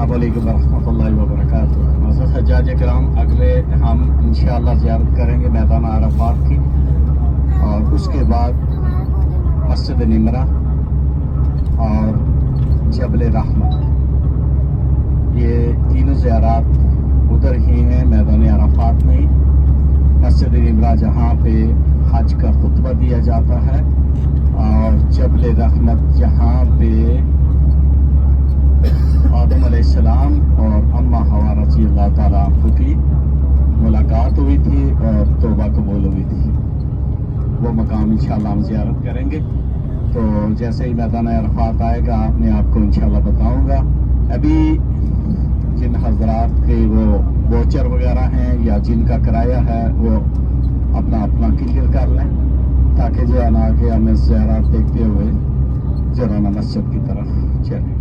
السلام علیکم ورحمۃ اللہ وبرکاتہ۔ معزز حجاج کرام، اگلے ہم انشاءاللہ زیارت کریں گے میدان عرفات کی، اور اس کے بعد مسجد نمرہ اور جبل رحمت، یہ تینوں زیارات ادھر ہی ہیں میدان عرفات میں۔ مسجد نمرہ جہاں پہ حج کا خطبہ دیا جاتا ہے، اور جبل رحمت جہاں پہ آدم علیہ السلام اور اماں حوا رضی اللہ تعالیٰ عنہ کی ملاقات ہوئی تھی اور توبہ قبول ہوئی تھی، وہ مقام انشاءاللہ ہم زیارت کریں گے۔ تو جیسے ہی میدان عرفات آئے گا میں آپ کو انشاءاللہ بتاؤں گا۔ ابھی جن حضرات کے وہ ووچر وغیرہ ہیں یا جن کا کرایہ ہے وہ اپنا اپنا کلیئر کر لیں، تاکہ جو ہے نا کہ ہمیں زیارات دیکھتے ہوئے جرانا مسجد کی طرف چلیں۔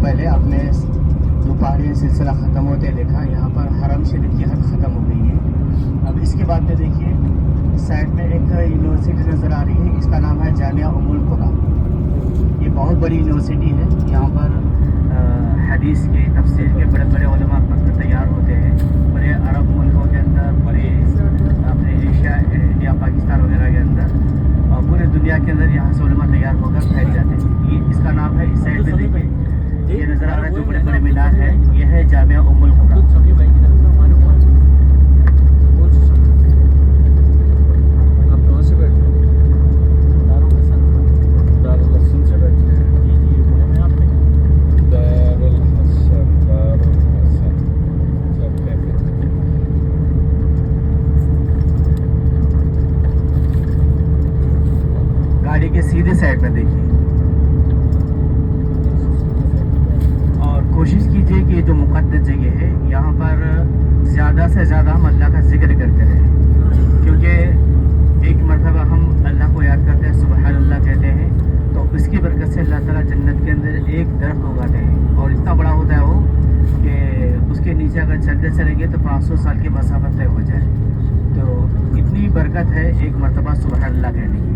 پہلے آپ نے دوپہری سلسلہ ختم ہوتے دیکھا. یہاں پر حرم شریف کی حد ختم ہو گئی ہے. اب اس کے بعد میں دیکھیے سائڈ میں ایک یونیورسٹی نظر آ رہی ہے. اس کا نام ہے جامعہ ام القریٰ. یہ بہت بڑی یونیورسٹی ہے. یہاں پر حدیث کے تفسیر کے بڑے بڑے علماء پڑھ کر تیار ہوتے ہیں. بڑے عرب ملکوں کے اندر, بڑے اپنے ایشیا, انڈیا, پاکستان وغیرہ کے اندر اور پورے دنیا کے اندر یہاں سے علماء تیار ہو کر پھیل جاتے ہیں. یہ اس کا نام ہے. اس سائڈ میں دیکھیں یہ نظر آ رہا ہے جو بڑے بڑے مینار ہے, یہ ہے جامعہ ام القریٰ. گاڑی کے سیدھے سائڈ میں دیکھیے اور کوشش کیجیے کہ یہ جو مقدس جگہ ہے یہاں پر زیادہ سے زیادہ ہم اللہ کا ذکر کرتے رہیں, کیونکہ ایک مرتبہ ہم اللہ کو یاد کرتے ہیں, سبحان اللہ کہتے ہیں, تو اس کی برکت سے اللہ تعالیٰ جنت کے اندر ایک درخت اگاتے ہیں اور اتنا بڑا ہوتا ہے وہ کہ اس کے نیچے اگر چلتے چلیں گے تو 500 سال کی مسافت طے ہو جائے. تو اتنی برکت ہے ایک مرتبہ سبحان اللہ کہنے کی.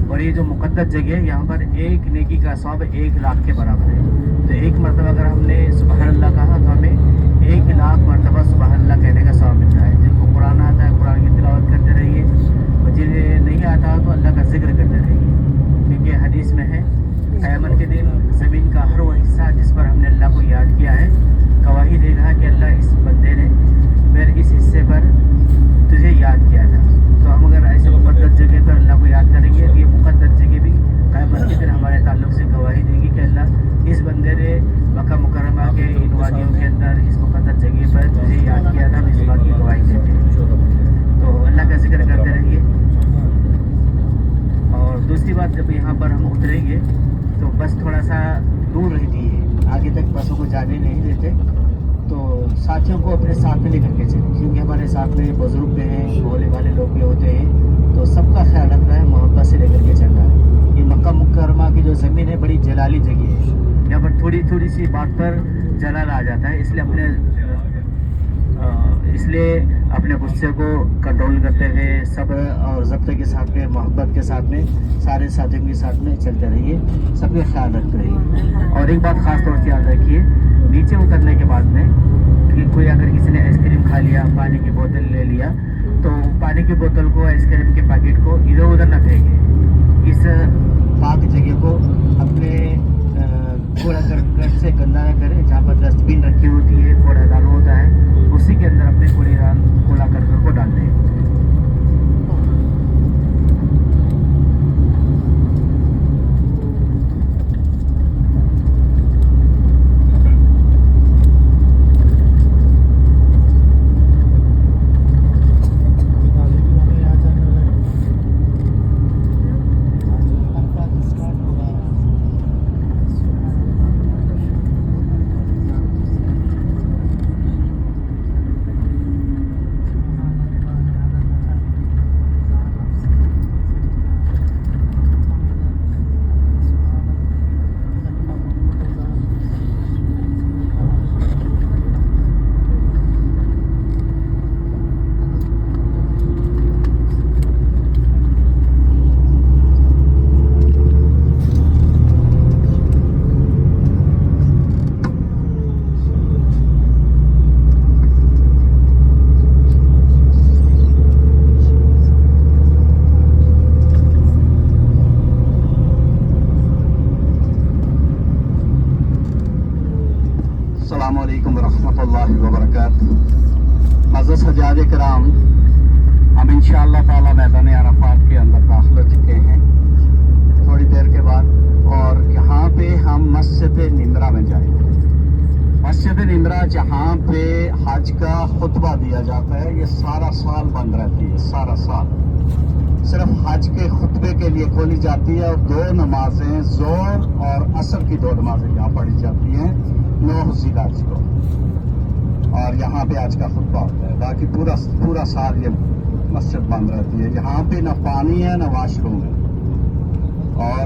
اور یہ جو مقدس جگہ ہے یہاں پر ایک نیکی کا ثواب 1 لاکھ کے برابر ہے. تو ایک مرتبہ اگر ہم نے سبحان اللہ کہا تو ہمیں 1 لاکھ مرتبہ سبحان اللہ کہنے کا ثواب ملتا ہے. جن کو قرآن آتا ہے قرآن کی تلاوت کرتے رہیے, اور جنہیں نہیں آتا تو اللہ کا ذکر کرتے رہیے, کیونکہ حدیث میں ہے قیامت کے دن زمین کا ہر وہ حصہ جس پر ہم نے اللہ کو یاد کیا ہے گواہی دے گا کہ اللہ اس بندے نے میرے اس حصے پر تجھے یاد کیا تھا. تو ہم اگر ایسے مقدس جگہ پر اللہ کو یاد کریں گے تو یہ مقدس جگہ بھی قیامت کے دن ہمارے تعلق سے گواہی دے گی کہ اللہ اس بندے نے مکہ مکرمہ کے ان وادیوں کے اندر اس مقدس جگہ پر تجھے یاد کیا تھا. ہم اس بات کی گواہی دیتے ہیں. تو اللہ کا ذکر کرتے رہیے. اور دوسری بات, جب یہاں پر ہم اتریں گے تو بس تھوڑا سا دور رہتی ہے, آگے تک بسوں کو جانے نہیں دیتے. تو ساتھیوں کو اپنے ساتھ میں لے کر کے چلیں, کیونکہ ہمارے ساتھ میں بزرگ بھی ہیں, بولے والے لوگ بھی ہوتے ہیں. تو سب کا خیال رکھنا ہے, محبت سے لے کر کے چلنا ہے. یہ مکہ مکرمہ کی جو زمین ہے بڑی جلالی جگہ ہے. یہاں پر تھوڑی تھوڑی سی بات پر جلال آ جاتا ہے, اس لیے اپنے غصے کو کنٹرول کرتے ہوئے صبر اور ضبط کے ساتھ میں, محبت کے ساتھ میں, سارے ساتھیوں کے ساتھ میں چلتے رہیے. سب کا خیال رکھتے رہیے. اور ایک بات خاص طور سے یاد رکھیے, نیچے اترنے کے بعد میں کہ کوئی اگر کسی نے آئس کریم کھا لیا, پانی کی بوتل لے لیا, تو پانی کی بوتل کو, آئس کریم کے پیکٹ کو ادھر ادھر نہ پھینکیں. اس پاک جگہ کو اپنے کوڑا کرکٹ سے گندا نہ کریں. جہاں پر ڈسٹ بین رکھی ہوتی ہے, کوڑا دان ہوتا ہے, اسی کے اندر اپنے کوڑا کرکٹ کو ڈال دیں. السلام علیکم ورحمۃ اللہ وبرکاتہ. معزز حجاج کرام, ہم انشاءاللہ تعالی میدان عرفات کے اندر داخل ہو چکے ہیں تھوڑی دیر کے بعد, اور یہاں پہ ہم مسجد نمرہ میں جائیں گے. مسجد نمرہ جہاں پہ حج کا خطبہ دیا جاتا ہے, یہ سارا سال بند رہتی ہے. سارا سال صرف حج کے خطبے کے لیے کھولی جاتی ہے, اور 2 نمازیں ظہر اور عصر کی 2 نمازیں یہاں پڑھی جاتی ہیں 9 ذی الحجہ کو, اور یہاں پہ آج کا خطبہ ہوتا ہے. باقی پورا سال یہ مسجد بند رہتی ہے. یہاں پہ نہ پانی ہے نہ واش روم ہے, اور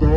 2